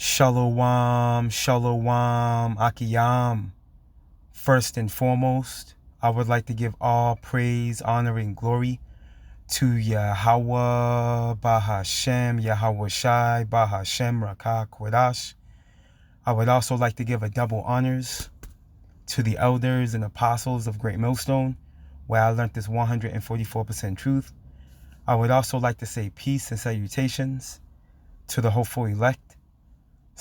Shalom, shalom, akiyam. First and foremost, I would like to give all praise, honor, and glory to Yahweh, Bahashem, Yahweh Shai, Bahashem, Rakah, Kodash. I would also like to give a double honors to the elders and apostles of Great Millstone, where I learned this 144% truth. I would also like to say peace and salutations to the hopeful elect,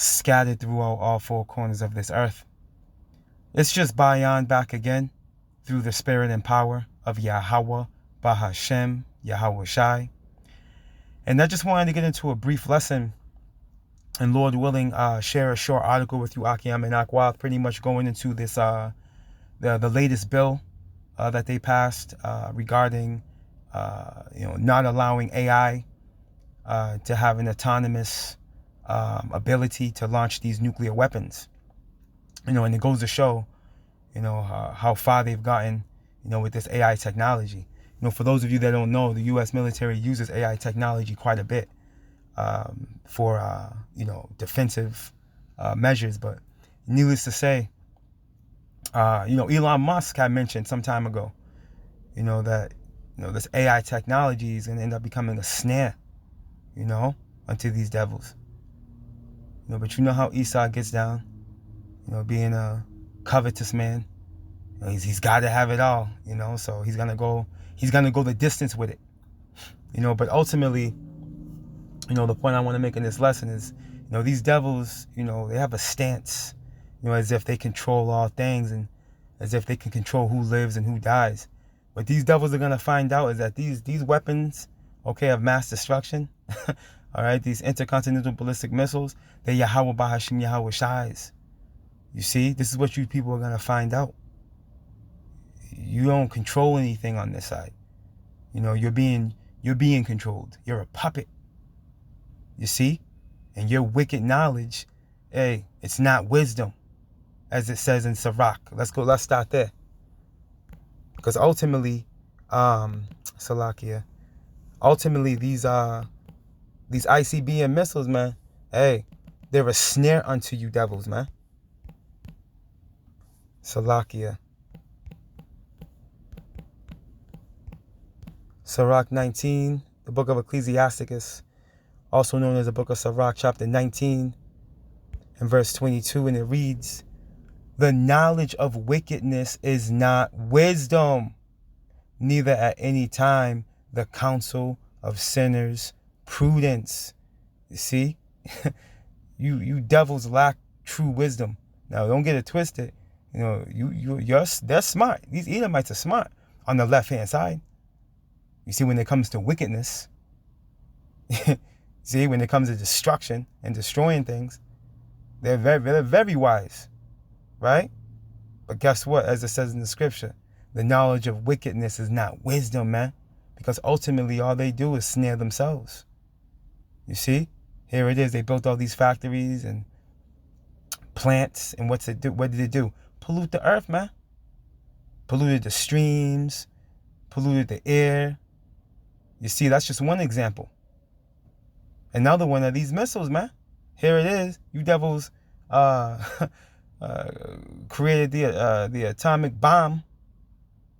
scattered throughout all four corners of this earth. It's just Bayan back again through the spirit and power of Yahweh, Bahashem, Yahweh Shai. And I just wanted to get into a brief lesson and, Lord willing, share a short article with you, Akiyam and Akwa, pretty much going into this the latest bill that they passed regarding not allowing AI to have an autonomous ability to launch these nuclear weapons. And it goes to show, how far they've gotten, with this AI technology. For those of you that don't know, the U.S. military uses AI technology quite a bit for, defensive measures. But needless to say, Elon Musk had mentioned some time ago, that, this AI technology is going to end up becoming a snare, unto these devils. But you know how Esau gets down, being a covetous man. He's got to have it all, so he's gonna go the distance with it. But ultimately, the point I want to make in this lesson is, these devils, they have a stance, as if they control all things and as if they can control who lives and who dies. What these devils are gonna find out is that these weapons, of mass destruction, all right, these intercontinental ballistic missiles, they're Yahweh Bahashim Yahweh Shai's. You see, this is what you people are gonna find out. You don't control anything on this side. You're being controlled. You're a puppet. You see? And your wicked knowledge, it's not wisdom, as it says in Sirach. Let's start there. Because ultimately, Salakia, these ICBM missiles, man, they're a snare unto you devils, man. Salakia. Sirach 19, the book of Ecclesiasticus, also known as the book of Sirach, chapter 19, and verse 22, and it reads, "The knowledge of wickedness is not wisdom, neither at any time the counsel of sinners prudence." You see? you devils lack true wisdom. Now, don't get it twisted. They're smart. These Edomites are smart on the left-hand side. You see, when it comes to wickedness, see, when it comes to destruction and destroying things, they're very wise, right? But guess what? As it says in the scripture, the knowledge of wickedness is not wisdom, man, because ultimately all they do is snare themselves. You see, here it is. They built all these factories and plants, and what did it do? Pollute the earth, man. Polluted the streams, polluted the air. You see, that's just one example. Another one of these missiles, man. Here it is. You devils created the atomic bomb,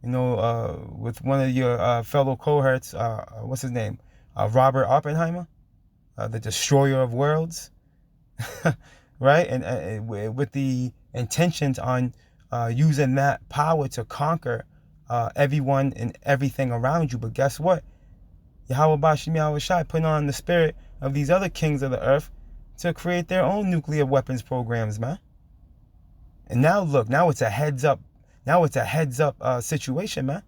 with one of your fellow cohorts, what's his name? Robert Oppenheimer, the destroyer of worlds, right? And with the intentions on using that power to conquer everyone and everything around you. But guess what? Yahweh Bashim Yahweh Shai put on the spirit of these other kings of the earth to create their own nuclear weapons programs, man. And now look, now it's a heads up. Now it's a heads up situation, man.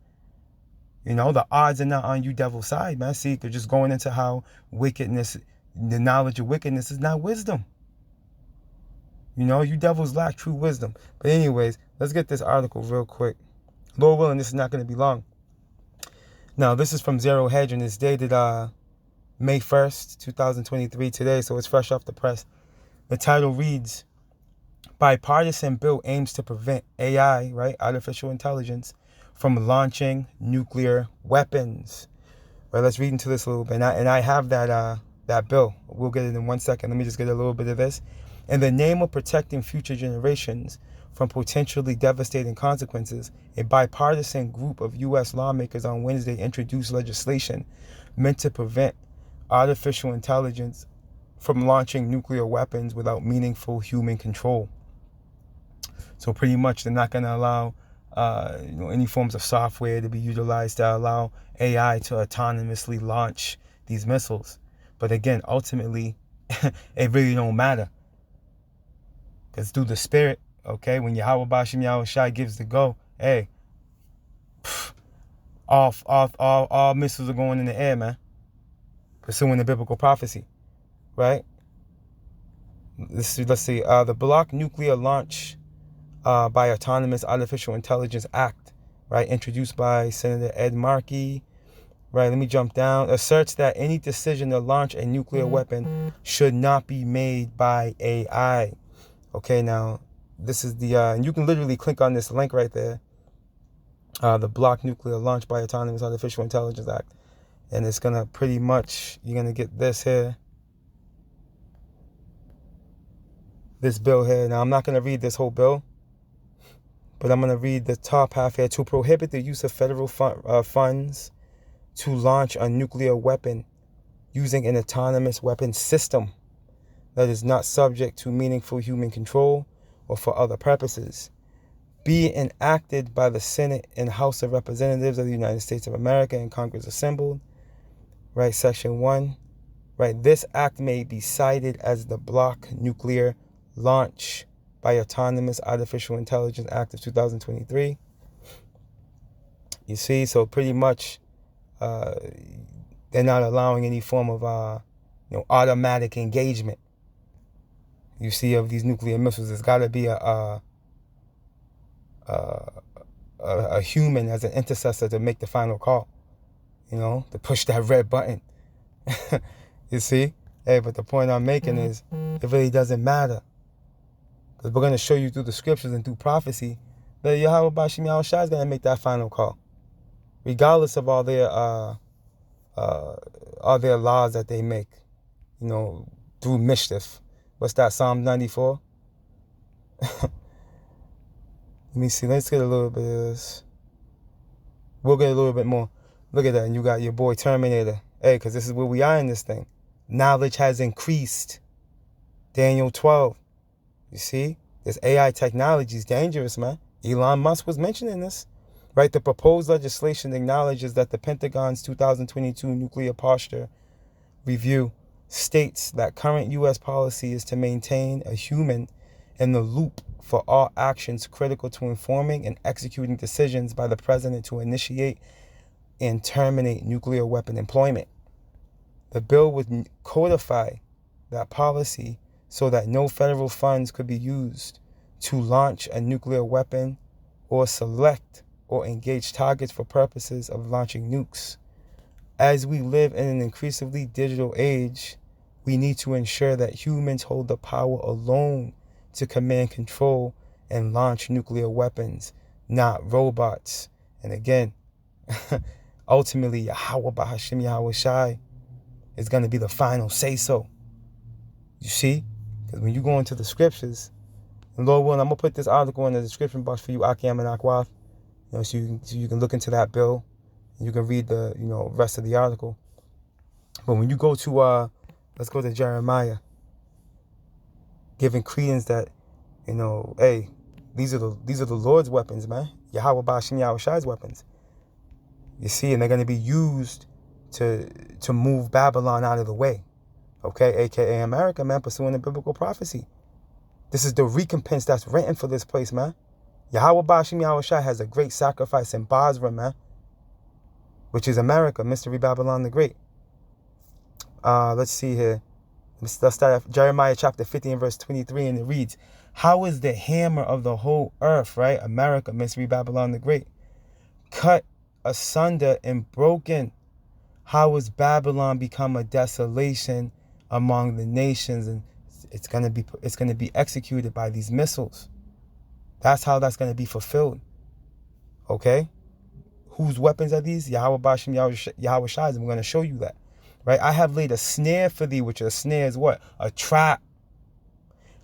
The odds are not on you devil's side, man. See, they're just going into how wickedness, the knowledge of wickedness is not wisdom. You devils lack true wisdom. But anyways, let's get this article real quick. Lord willing, this is not going to be long. Now, this is from Zero Hedge, and it's dated May 1st, 2023 today, so it's fresh off the press. The title reads, "Bipartisan bill aims to prevent AI, right, artificial intelligence, from launching nuclear weapons." Right, let's read into this a little bit. And I have that that bill. We'll get it in 1 second. Let me just get a little bit of this. In the name of protecting future generations from potentially devastating consequences, a bipartisan group of U.S. lawmakers on Wednesday introduced legislation meant to prevent artificial intelligence from launching nuclear weapons without meaningful human control. So pretty much they're not going to allow any forms of software to be utilized to allow AI to autonomously launch these missiles. But again, ultimately, it really don't matter. Because through the spirit, okay, when Yahweh Bashim Yahweh Shai gives the go, hey, all missiles are going in the air, man. Pursuing the biblical prophecy, right? Let's see. The Block Nuclear Launch by Autonomous Artificial Intelligence Act, right, introduced by Senator Ed Markey, right, let me jump down, asserts that any decision to launch a nuclear weapon should not be made by AI. Okay, now, this is the, and you can literally click on this link right there, the Block Nuclear Launch by Autonomous Artificial Intelligence Act, and it's going to pretty much, you're going to get this here, this bill here. Now, I'm not going to read this whole bill, but I'm going to read the top half here. To prohibit the use of federal funds to launch a nuclear weapon using an autonomous weapon system that is not subject to meaningful human control or for other purposes, be enacted by the Senate and House of Representatives of the United States of America and Congress assembled, right, Section 1, right, this act may be cited as the Block Nuclear Launch by Autonomous Artificial Intelligence Act of 2023. You see, so pretty much they're not allowing any form of automatic engagement. You see, of these nuclear missiles, there's got to be a human as an intercessor to make the final call. To push that red button. You see, hey, but the point I'm making is it really doesn't matter. Because we're going to show you through the scriptures and through prophecy that Yahweh Bashim Yahweh Shai is going to make that final call. Regardless of all their laws that they make, through mischief. What's that, Psalm 94? Let me see, let's get a little bit of this. We'll get a little bit more. Look at that, and you got your boy Terminator. Hey, because this is where we are in this thing. Knowledge has increased. Daniel 12. You see, this AI technology is dangerous, man. Elon Musk was mentioning this, right? The proposed legislation acknowledges that the Pentagon's 2022 nuclear posture review states that current U.S. policy is to maintain a human in the loop for all actions critical to informing and executing decisions by the president to initiate and terminate nuclear weapon employment. The bill would codify that policy so that no federal funds could be used to launch a nuclear weapon or select or engage targets for purposes of launching nukes. As we live in an increasingly digital age, we need to ensure that humans hold the power alone to command, control, and launch nuclear weapons, not robots. And again, ultimately, Yahweh Bahashim Yahweh Shai is going to be the final say-so. You see? Because when you go into the scriptures, and Lord willing, I'm going to put this article in the description box for you, Akiam and Akwath, so you can look into that bill, and you can read the rest of the article. But when you go to, let's go to Jeremiah, giving credence that, hey, these are the Lord's weapons, man. Yahweh Bashim Yahweh Shai's weapons. You see, and they're going to be used to move Babylon out of the way. Okay, a.k.a. America, man, pursuing the biblical prophecy. This is the recompense that's written for this place, man. Yahweh Bashim Yahweh Shai has a great sacrifice in Basra, man, which is America, Mystery Babylon the Great. Let's see here. Let's start at Jeremiah chapter 50 and verse 23, and it reads, how is the hammer of the whole earth, right? America, Mystery Babylon the Great, cut asunder and broken? How has Babylon become a desolation among the nations? And it's gonna be executed by these missiles. That's how that's gonna be fulfilled. Okay? Whose weapons are these? Yahweh Bashim Yahweh Shai. I'm gonna show you that. right? I have laid a snare for thee, which a snare is what? A trap.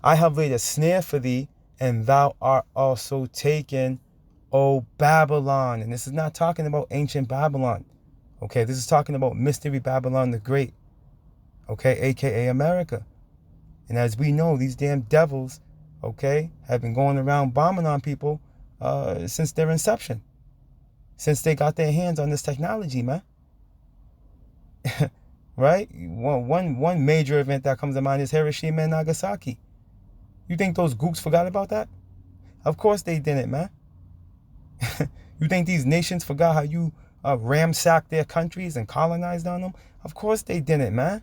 I have laid a snare for thee, and thou art also taken, O Babylon. And this is not talking about ancient Babylon. Okay, this is talking about Mystery Babylon the Great. Okay, aka America. And as we know, these damn devils, okay, have been going around bombing on people since their inception. Since they got their hands on this technology, man. Right? One major event that comes to mind is Hiroshima and Nagasaki. You think those gooks forgot about that? Of course they didn't, man. You think these nations forgot how you ramsacked their countries and colonized on them? Of course they didn't, man.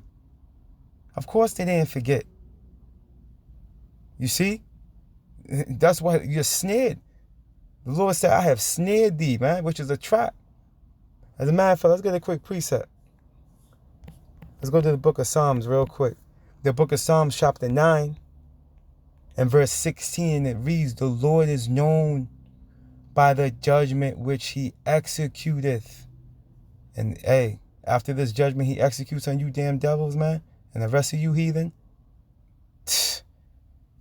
Of course they didn't forget. You see? That's why you're snared. The Lord said, I have snared thee, man, which is a trap. As a matter of fact, let's get a quick precept. Let's go to the book of Psalms real quick. The book of Psalms, chapter 9, and verse 16, it reads, the Lord is known by the judgment which he executeth. And hey, after this judgment he executes on you damn devils, man, and the rest of you heathen,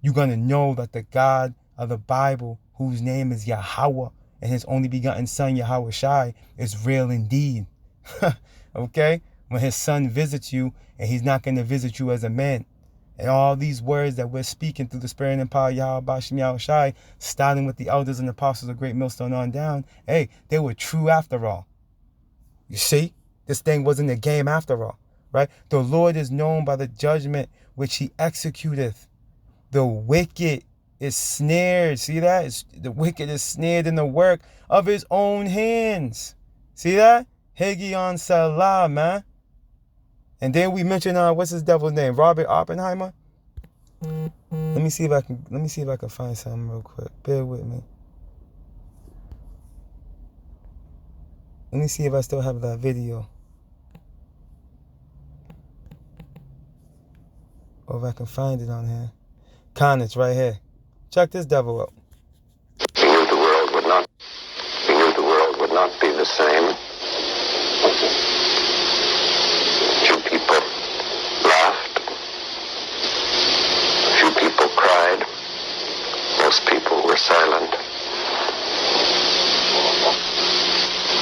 you're going to know that the God of the Bible, whose name is Yahweh, and his only begotten son, Yahweh Shai, is real indeed. Okay? When his son visits you, and he's not going to visit you as a man. And all these words that we're speaking through the spirit and power of Yahweh Bashim Yahweh Shai, starting with the elders and apostles of Great Millstone on down, hey, they were true after all. You see? This thing wasn't a game after all. Right? The Lord is known by the judgment which he executeth. The wicked is snared. See that? The wicked is snared in the work of his own hands. See that? Hagion Salah, man. And then we mentioned what's his devil's name? Robert Oppenheimer. Let me see if I can find something real quick. Bear with me. Let me see if I still have that video. Or if I can find it on here. It's right here. Check this devil out. We knew the world would not be the same. Few people laughed. Few people cried. Most people were silent.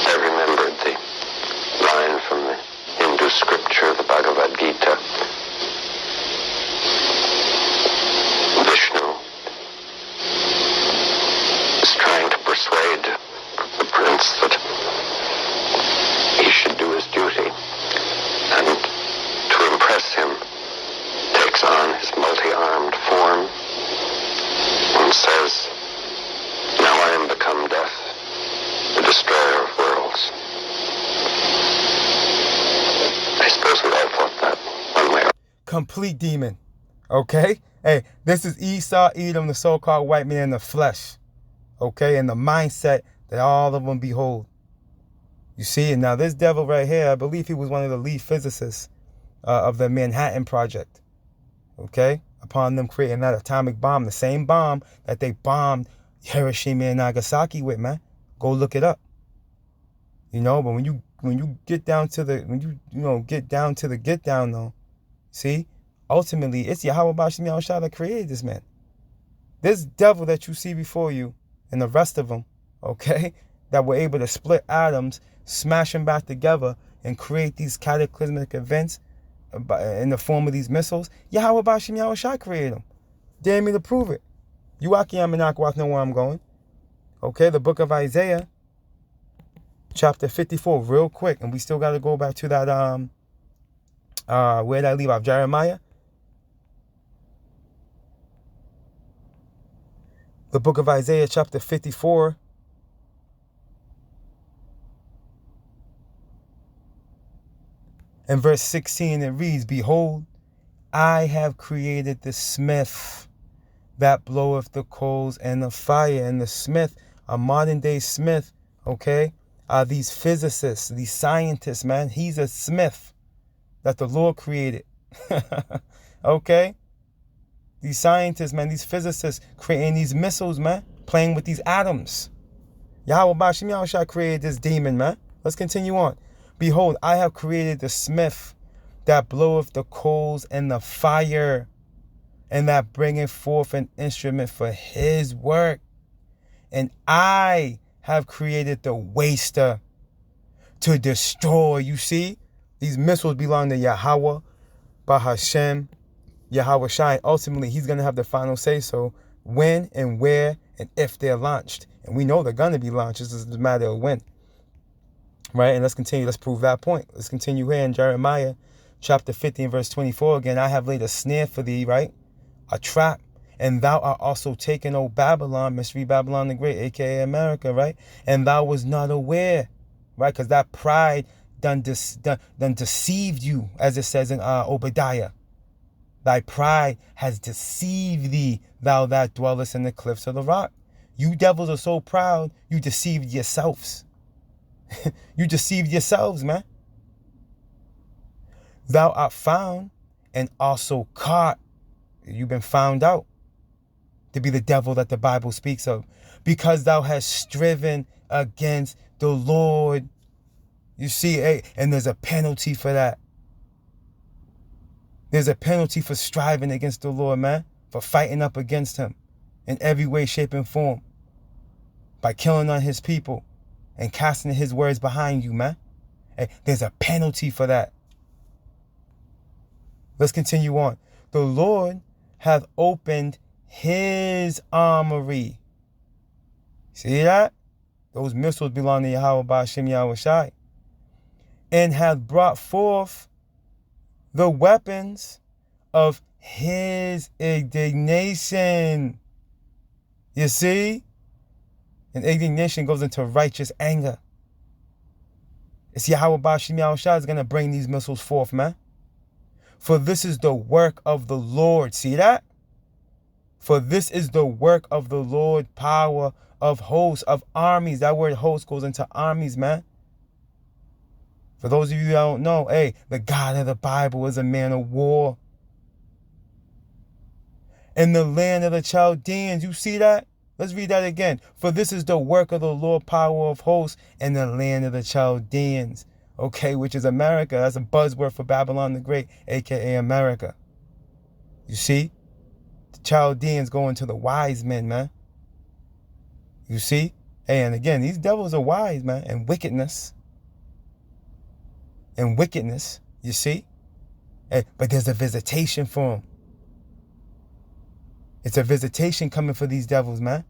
I remembered the line from the Hindu scripture, the Bhagavad Gita. Vishnu is trying to persuade the prince that he should do his duty, and to impress him takes on his multi-armed form and says, now I am become death, the destroyer of worlds. I suppose we all thought that one way or complete demon. Okay? Hey, this is Esau, Edom, the so-called white man in the flesh. Okay? And the mindset that all of them behold. You see? And now this devil right here, I believe he was one of the lead physicists of the Manhattan Project. Okay? Upon them creating that atomic bomb, the same bomb that they bombed Hiroshima and Nagasaki with, man. Go look it up. You know, but when you get down to the get down though, see? Ultimately, it's Yahweh Bashim Yahweh Shai that created this man. This devil that you see before you and the rest of them, okay, that were able to split atoms, smash them back together, and create these cataclysmic events in the form of these missiles, Yahweh Bashim Yahweh Shai created them. Dare me to prove it. You Akiyam and Akwath know where I'm going. Okay, the book of Isaiah, chapter 54, real quick, and we still got to go back to that, where did I leave off? Jeremiah. The book of Isaiah, chapter 54. And verse 16, it reads, behold, I have created the smith that bloweth the coals and the fire. And the smith, a modern day smith, okay, are these physicists, these scientists, man. He's a smith that the Lord created. Okay? These scientists, man, these physicists creating these missiles, man, playing with these atoms. Yahweh Bashim Yahweh Shai created this demon, man. Let's continue on. Behold, I have created the smith that bloweth the coals and the fire, and that bringeth forth an instrument for his work. And I have created the waster to destroy. You see, these missiles belong to Yahweh, Bahashem, Yahweh Shai. Ultimately, he's going to have the final say so when and where and if they're launched. And we know they're going to be launched. It's just a matter of when. Right? And let's continue. Let's prove that point. Let's continue here in Jeremiah chapter 50 and verse 24 again. I have laid a snare for thee, right? A trap. And thou art also taken, O Babylon, Mystery Babylon the Great, a.k.a. America, right? And thou was not aware, right? Because that pride done deceived you, as it says in Obadiah. Thy pride has deceived thee, thou that dwellest in the cliffs of the rock. You devils are so proud, you deceived yourselves. You deceived yourselves, man. Thou art found and also caught. You've been found out to be the devil that the Bible speaks of, because thou hast striven against the Lord. You see, hey, and there's a penalty for that. There's a penalty for striving against the Lord, man, for fighting up against him in every way, shape, and form, by killing on his people and casting his words behind you, man. Hey, there's a penalty for that. Let's continue on. The Lord hath opened his armory. See that? Those missiles belong to Yahweh Ba'ashem Yahweh Shai. And hath brought forth the weapons of his indignation. You see? And indignation goes into righteous anger. It's Yahweh Ba'ashem Yahweh Shai is going to bring these missiles forth, man. For this is the work of the Lord. See that? For this is the work of the Lord, power of hosts, of armies. That word host goes into armies, man. For those of you that don't know, hey, the God of the Bible is a man of war. In the land of the Chaldeans, you see that? Let's read that again. For this is the work of the Lord, power of hosts, in the land of the Chaldeans. Okay, which is America. That's a buzzword for Babylon the Great, a.k.a. America. You see? The Chaldeans go into the wise men, man. You see? Hey, and again, these devils are wise, man, and wickedness. And wickedness, you see? Hey, but there's a visitation for them. It's a visitation coming for these devils, man.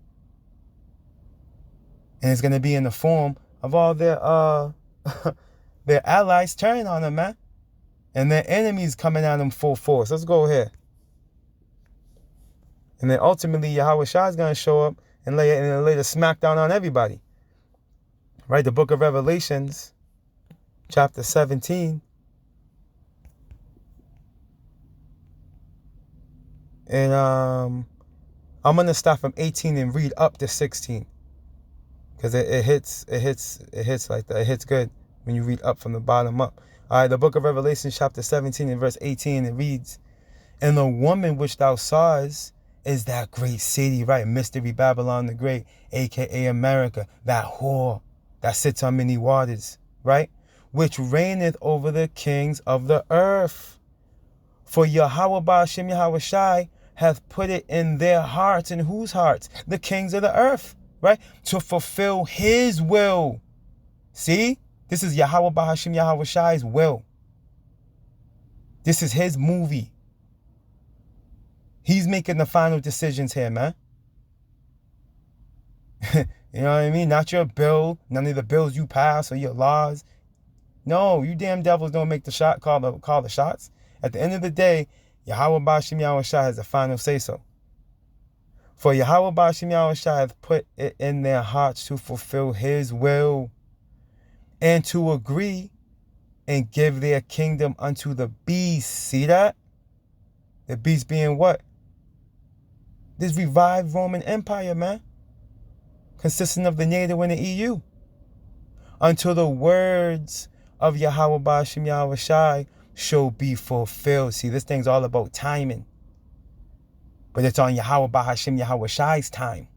And it's going to be in the form of all their their allies turning on them, man. And their enemies coming at them full force. Let's go here. And then ultimately, Yahweh Shai is going to show up and lay the smackdown on everybody. Right? The book of Revelations, chapter 17. And I'm going to start from 18 and read up to 16. Because it hits like that. It hits good when you read up from the bottom up. All right, the book of Revelation, chapter 17 and verse 18, it reads, and the woman which thou sawest is that great city, right? Mystery Babylon the Great, a.k.a. America, that whore that sits on many waters, right? Which reigneth over the kings of the earth. For Yahweh Ba'ashem Yahweh Shai hath put it in their hearts. In whose hearts? The kings of the earth, right? To fulfill his will. See? This is Yahweh Ba'ashem Yahweh Shai's will. This is his movie. He's making the final decisions here, man. You know what I mean? Not your bill, none of the bills you pass or your laws. No, you damn devils don't make the shot, call the shots. At the end of the day, Yahweh Ba'ashem Yahweh Shai has the final say-so. For Yahweh Ba'ashem Yahweh Shai hath put it in their hearts to fulfill his will, and to agree and give their kingdom unto the beast. See that? The beast being what? This revived Roman Empire, man. Consisting of the NATO and the EU. Until the words of Yahweh Ba'ashem Yahweh Shai shall be fulfilled. See, this thing's all about timing. But it's on Yahweh Ba'ashem Yahweh Shai's time.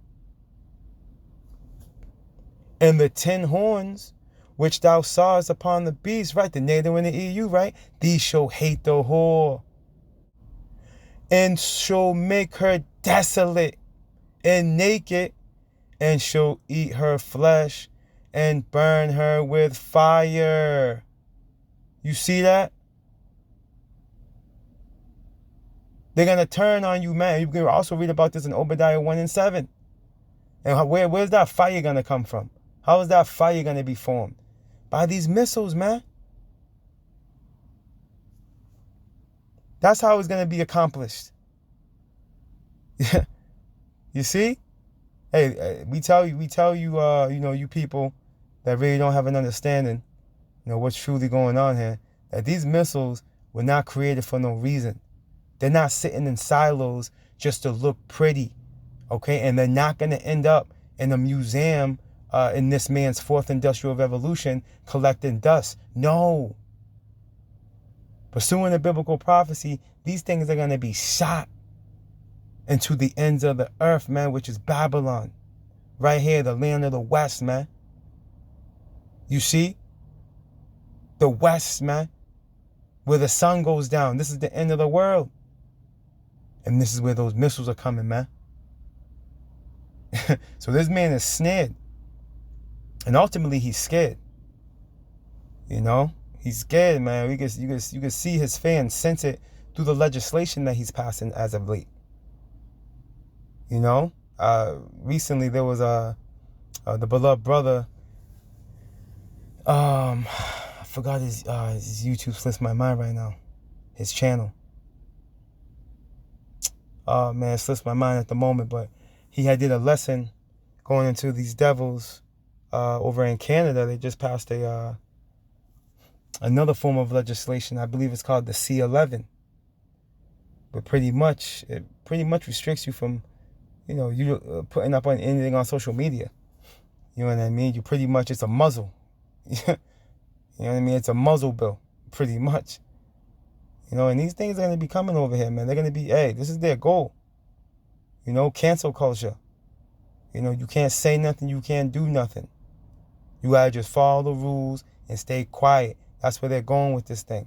And the 10 horns which thou sawest upon the beast, right? The NATO and the EU, right? These shall hate the whore, and shall make her desolate and naked, and shall eat her flesh, and burn her with fire. You see that? They're going to turn on you, man. You can also read about this in Obadiah 1 and 7. And where's that fire going to come from? How is that fire going to be formed? By these missiles, man. That's how it's going to be accomplished. You see? Hey, we tell you, you people that really don't have an understanding, what's truly going on here, that these missiles were not created for no reason. They're not sitting in silos just to look pretty, okay? And they're not going to end up in a museum in this man's fourth industrial revolution collecting dust. No. Pursuing the biblical prophecy, these things are going to be shot into the ends of the earth, man, which is Babylon. Right here, the land of the West, man. You see? The West, man. Where the sun goes down. This is the end of the world. And this is where those missiles are coming, man. So this man is snared. And ultimately, he's scared. He's scared, man. You can see his fans sense it through the legislation that he's passing as of late. Recently there was the beloved brother. I forgot his YouTube slips my mind right now. His channel. Oh man, it slips my mind at the moment, but he had did a lesson going into these devils over in Canada. They just passed another form of legislation. I believe it's called the C11. But pretty much restricts you from, you putting up on anything on social media. You know what I mean? It's a muzzle. You know what I mean? It's a muzzle bill, pretty much. And these things are going to be coming over here, man. They're going to be, this is their goal. Cancel culture. You can't say nothing, you can't do nothing. You got to just follow the rules and stay quiet. That's where they're going with this thing.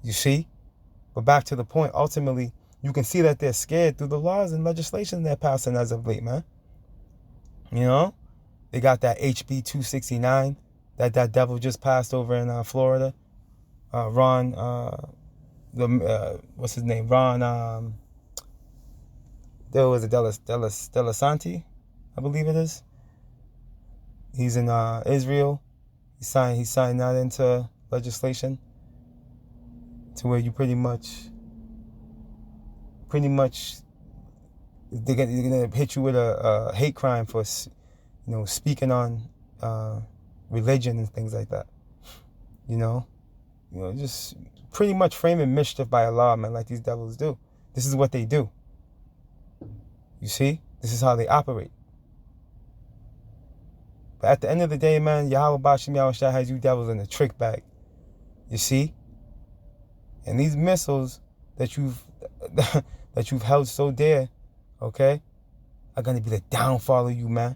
You see? But back to the point, ultimately, you can see that they're scared through the laws and legislation they're passing as of late, man. They got that HB 269 that devil just passed over in Florida. Ron, what's his name? Ron, there was a Delasanti, I believe it is. He's in Israel. He signed that into legislation to where you pretty much they're gonna hit you with a hate crime for speaking on religion and things like that. Just pretty much framing mischief by Allah, man, like these devils do. This is what they do. You see? This is how they operate. But at the end of the day, man, Yahweh Bashim Yahushua has you devils in a trick bag. You see? And these missiles that you've held so dear, okay, are going to be the downfall of you, man.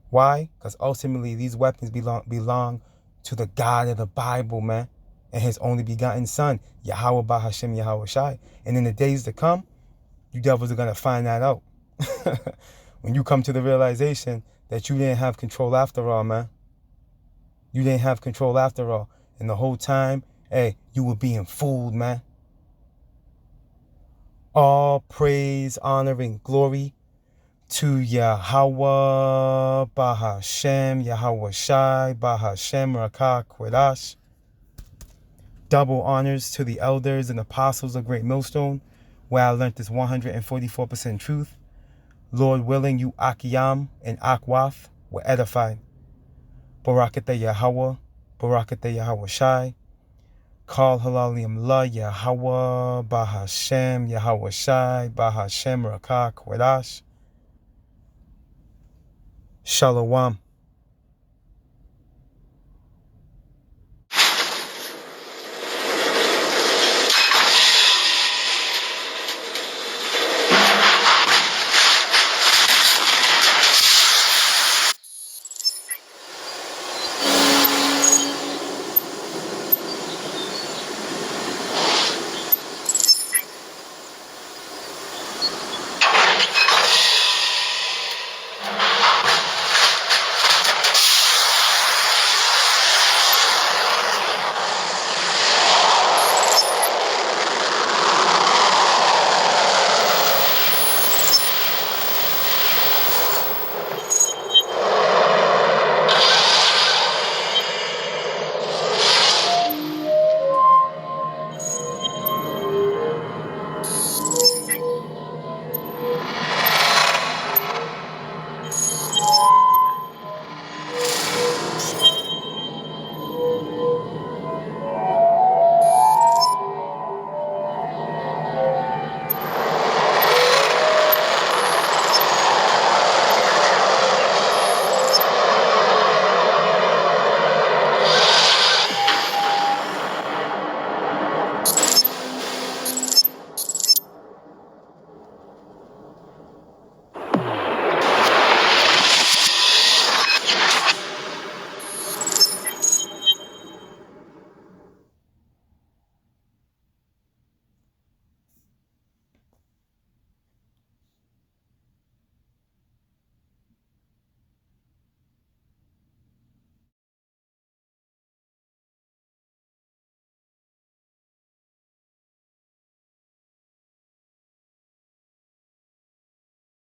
Why? Because ultimately these weapons belong to the God of the Bible, man, and his only begotten son, Yahweh Bahashem Yahushai. And in the days to come, you devils are going to find that out. When you come to the realization that you didn't have control after all, man. You didn't have control after all. And the whole time, you were being fooled, man. All praise, honor, and glory to Yahweh, Bahashem, Yahweh Shai, Bahashem, Rakah, Quedash. Double honors to the elders and apostles of Great Millstone, where I learned this 144% truth. Lord willing, you Akiyam and Akwath were edified. Barakatah Yahweh, Barakatah Yahweh Shai. Call Halalium La Yahweh, Bahashem, Yahweh Shai, Bahashem, Rakah, Quedash. Shalom.